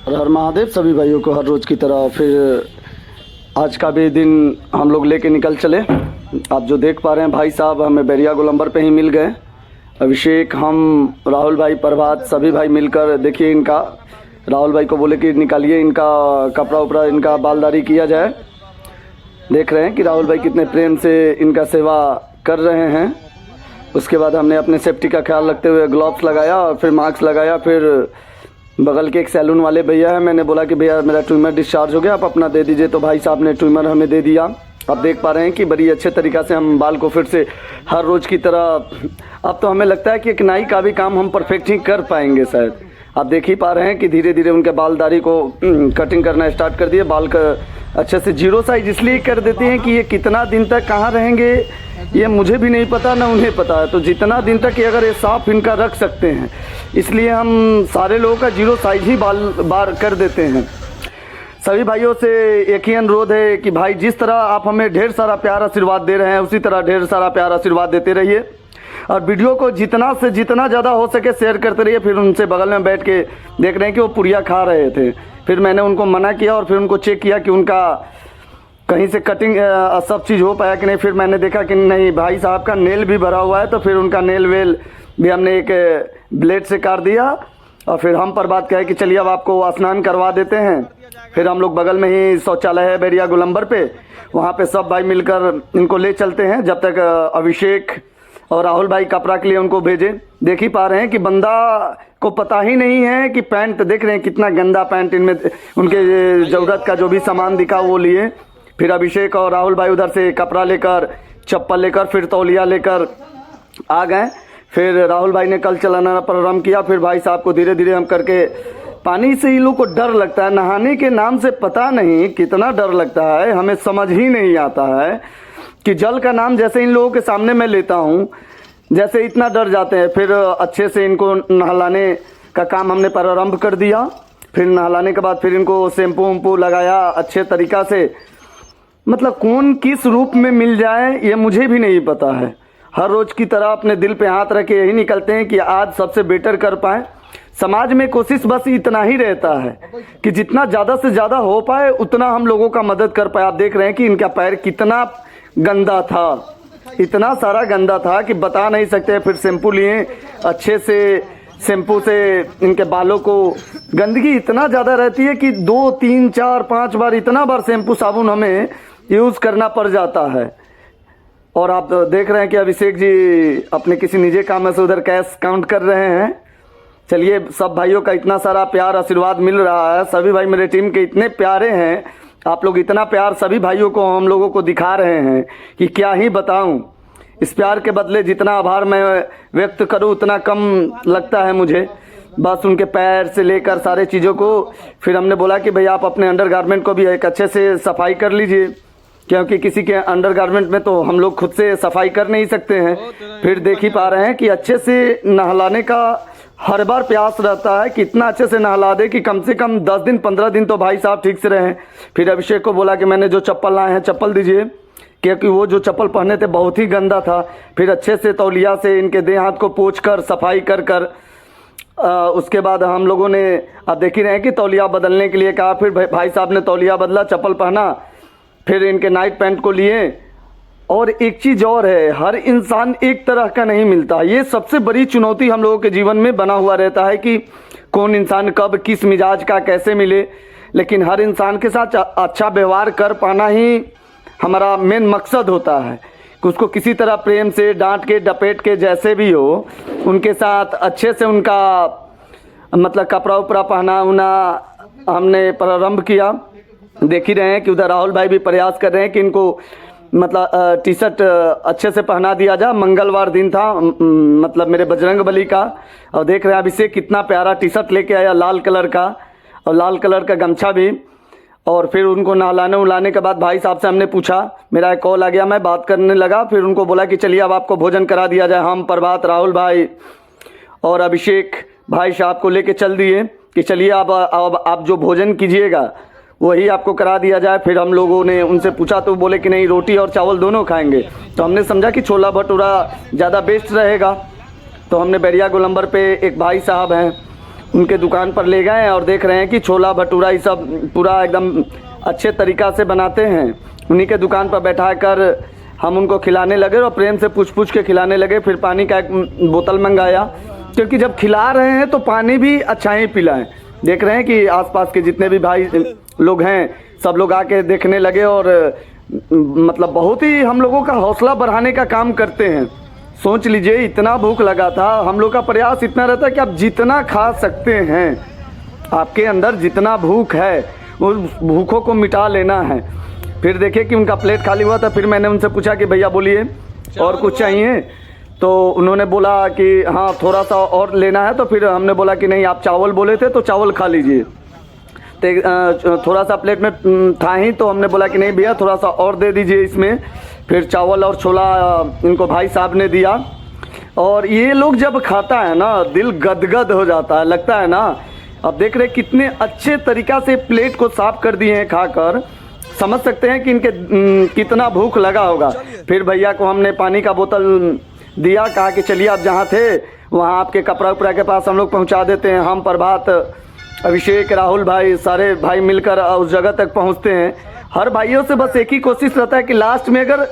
हर हर महादेव। सभी भाइयों को हर रोज़ की तरह फिर आज का भी दिन हम लोग लेके निकल चले। आप जो देख पा रहे हैं भाई साहब हमें बैरिया गोलंबर पे ही मिल गए। अभिषेक, हम, राहुल भाई, प्रभात, सभी भाई मिलकर देखिए इनका, राहुल भाई को बोले कि निकालिए इनका कपड़ा उपड़ा, इनका बालदारी किया जाए। देख रहे हैं कि राहुल भाई कितने प्रेम से इनका सेवा कर रहे हैं। उसके बाद हमने अपने सेफ्टी का ख्याल रखते हुए ग्लव्स लगाया और फिर मास्क लगाया। फिर बगल के एक सैलून वाले भैया हैं, मैंने बोला कि भैया मेरा ट्रिमर डिस्चार्ज हो गया, आप अपना दे दीजिए। तो भाई साहब ने ट्रिमर हमें दे दिया। आप देख पा रहे हैं कि बड़ी अच्छे तरीक़ा से हम बाल को फिर से हर रोज़ की तरह, अब तो हमें लगता है कि एक नाई का भी काम हम परफेक्ट ही कर पाएंगे शायद। आप देख ही पा रहे हैं कि धीरे धीरे उनके बालदारी को कटिंग करना स्टार्ट कर दिए। बाल का अच्छे से जीरो साइज इसलिए कर देते हैं कि ये कितना दिन तक कहाँ रहेंगे ये मुझे भी नहीं पता, ना उन्हें पता है। तो जितना दिन तक ये अगर ये साफ इनका रख सकते हैं, इसलिए हम सारे लोगों का जीरो साइज ही बार कर देते हैं। सभी भाइयों से एक ही अनुरोध है कि भाई जिस तरह आप हमें ढेर सारा प्यार आशीर्वाद दे रहे हैं, उसी तरह ढेर सारा प्यार आशीर्वाद देते रहिए और वीडियो को जितना से जितना ज़्यादा हो सके शेयर करते रहिए। फिर उनसे बगल में बैठ के देख रहे हैं कि वो पुड़िया खा रहे थे। फिर मैंने उनको मना किया और फिर उनको चेक किया कि उनका कहीं से कटिंग सब चीज़ हो पाया कि नहीं। फिर मैंने देखा कि नहीं, भाई साहब का नेल भी भरा हुआ है, तो फिर उनका नेल वेल भी हमने एक ब्लेड से काट दिया। और फिर हम पर बात कहे कि चलिए अब आपको स्नान करवा देते हैं। फिर हम लोग बगल में ही शौचालय है बैरिया गोलंबर पे, वहाँ पे सब भाई मिलकर इनको ले चलते हैं जब तक अभिषेक और राहुल भाई कपड़ा के लिए उनको भेजे। देख ही पा रहे हैं कि बंदा को पता ही नहीं है कि पैंट, देख रहे हैं कितना गंदा पैंट, इनमें उनके ज़रूरत का जो भी सामान दिखा वो लिए। फिर अभिषेक और राहुल भाई उधर से कपड़ा लेकर, चप्पल लेकर, फिर तौलिया लेकर आ गए। फिर राहुल भाई ने कल चलाना प्रारंभ किया। फिर भाई साहब को धीरे धीरे हम करके, पानी से इन लोग को डर लगता है, नहाने के नाम से पता नहीं कितना डर लगता है, हमें समझ ही नहीं आता है कि जल का नाम जैसे इन लोगों के सामने मैं लेता हूँ जैसे इतना डर जाते हैं। फिर अच्छे से इनको नहलाने का काम हमने प्रारंभ कर दिया। फिर नहलाने के बाद फिर इनको शैम्पू वम्पू लगाया अच्छे तरीक़ा से। मतलब कौन किस रूप में मिल जाए ये मुझे भी नहीं पता है। हर रोज़ की तरह अपने दिल पे हाथ रख के यही निकलते हैं कि आज सबसे बेटर कर पाएँ। समाज में कोशिश बस इतना ही रहता है कि जितना ज़्यादा से ज़्यादा हो पाए उतना हम लोगों का मदद कर पाए। आप देख रहे हैं कि इनका पैर कितना गंदा था, इतना सारा गंदा था कि बता नहीं सकते। फिर शैम्पू लिए अच्छे से, शैम्पू से इनके बालों को, गंदगी इतना ज़्यादा रहती है कि 2, 3, 4, 5 बार, इतना बार शैम्पू साबुन हमें यूज़ करना पड़ जाता है। और आप देख रहे हैं कि अभिषेक जी अपने किसी निजी काम में से उधर कैश काउंट कर रहे हैं। चलिए, सब भाइयों का इतना सारा प्यार आशीर्वाद मिल रहा है, सभी भाई मेरे टीम के इतने प्यारे हैं, आप लोग इतना प्यार सभी भाइयों को हम लोगों को दिखा रहे हैं कि क्या ही बताऊं। इस प्यार के बदले जितना आभार मैं व्यक्त करूं उतना कम लगता है मुझे। बस उनके पैर से लेकर सारे चीज़ों को, फिर हमने बोला कि भैया आप अपने अंडरगारमेंट को भी एक अच्छे से सफाई कर लीजिए, क्योंकि किसी के अंडरगारमेंट में तो हम लोग खुद से सफाई कर नहीं सकते हैं। फिर देख ही पा रहे हैं कि अच्छे से नहलाने का हर बार प्रयास रहता है कि इतना अच्छे से नहला दे कि कम से कम 10 दिन 15 दिन तो भाई साहब ठीक से रहें। फिर अभिषेक को बोला कि मैंने जो चप्पल लाए हैं चप्पल दीजिए, क्योंकि वो जो चप्पल पहने थे बहुत ही गंदा था। फिर अच्छे से तौलिया से इनके देह हाथ को पोंछ कर सफाई कर कर उसके बाद हम लोगों ने, आप देख ही रहे हैं कि तौलिया बदलने के लिए कहा। फिर भाई साहब ने तौलिया बदला, चप्पल पहना, फिर इनके नाइट पैंट को लिए। और एक चीज़ और है, हर इंसान एक तरह का नहीं मिलता। ये सबसे बड़ी चुनौती हम लोगों के जीवन में बना हुआ रहता है कि कौन इंसान कब किस मिजाज का कैसे मिले। लेकिन हर इंसान के साथ अच्छा व्यवहार कर पाना ही हमारा मेन मकसद होता है कि उसको किसी तरह प्रेम से, डांट के, डपेट के, जैसे भी हो, उनके साथ अच्छे से उनका मतलब कपड़ा उपड़ा पहना उना हमने प्रारंभ किया। देख ही रहे हैं कि उधर राहुल भाई भी प्रयास कर रहे हैं कि इनको मतलब टी शर्ट अच्छे से पहना दिया जाए। मंगलवार दिन था, मतलब मेरे बजरंगबली का। और देख रहे हैं अभिषेक कितना प्यारा टी शर्ट लेके आया लाल कलर का, और लाल कलर का गमछा भी। और फिर उनको नहलाने उलाने के बाद भाई साहब से हमने पूछा, मेरा एक कॉल आ गया, मैं बात करने लगा। फिर उनको बोला कि चलिए अब आपको भोजन करा दिया जाए। हम, प्रभात, राहुल भाई और अभिषेक भाई साहब को लेके चल दिए कि चलिए अब आप जो भोजन कीजिएगा वही आपको करा दिया जाए। फिर हम लोगों ने उनसे पूछा तो बोले कि नहीं, रोटी और चावल दोनों खाएंगे। तो हमने समझा कि छोला भटूरा ज़्यादा बेस्ट रहेगा। तो हमने बैरिया गोलंबर पे एक भाई साहब हैं, उनके दुकान पर ले गए और देख रहे हैं कि छोला भटूरा ये सब पूरा एकदम अच्छे तरीक़ा से बनाते हैं। उन्हीं के दुकान पर बैठा कर हम उनको खिलाने लगे और प्रेम से पूछ के खिलाने लगे। फिर पानी का एक बोतल मंगाया, क्योंकि जब खिला रहे हैं तो पानी भी अच्छा ही पिलाएं। देख रहे हैं कि आसपास के जितने भी भाई लोग हैं सब लोग आके देखने लगे और मतलब बहुत ही हम लोगों का हौसला बढ़ाने का काम करते हैं। सोच लीजिए, इतना भूख लगा था। हम लोग का प्रयास इतना रहता है कि आप जितना खा सकते हैं, आपके अंदर जितना भूख है उस भूखों को मिटा लेना है। फिर देखिए कि उनका प्लेट खाली हुआ था। फिर मैंने उनसे पूछा कि भैया बोलिए और कुछ चाहिए, तो उन्होंने बोला कि हाँ थोड़ा सा और लेना है। तो फिर हमने बोला कि नहीं, आप चावल बोले थे तो चावल खा लीजिए। तो थोड़ा सा प्लेट में था ही, तो हमने बोला कि नहीं भैया थोड़ा सा और दे दीजिए इसमें। फिर चावल और छोला इनको भाई साहब ने दिया। और ये लोग जब खाता है ना, दिल गदगद हो जाता है, लगता है ना। अब देख रहे कितने अच्छे तरीक़ा से प्लेट को साफ कर दिए हैं, खाकर समझ सकते हैं कि इनके कितना भूख लगा होगा। फिर भैया को हमने पानी का बोतल दिया, कहा कि चलिए आप जहाँ थे वहाँ आपके कपड़ा उपड़ा के पास हम लोग पहुँचा देते हैं। हम प्रभात, अभिषेक, राहुल भाई, सारे भाई मिलकर उस जगह तक पहुँचते हैं। हर भाइयों से बस एक ही कोशिश रहता है कि लास्ट में अगर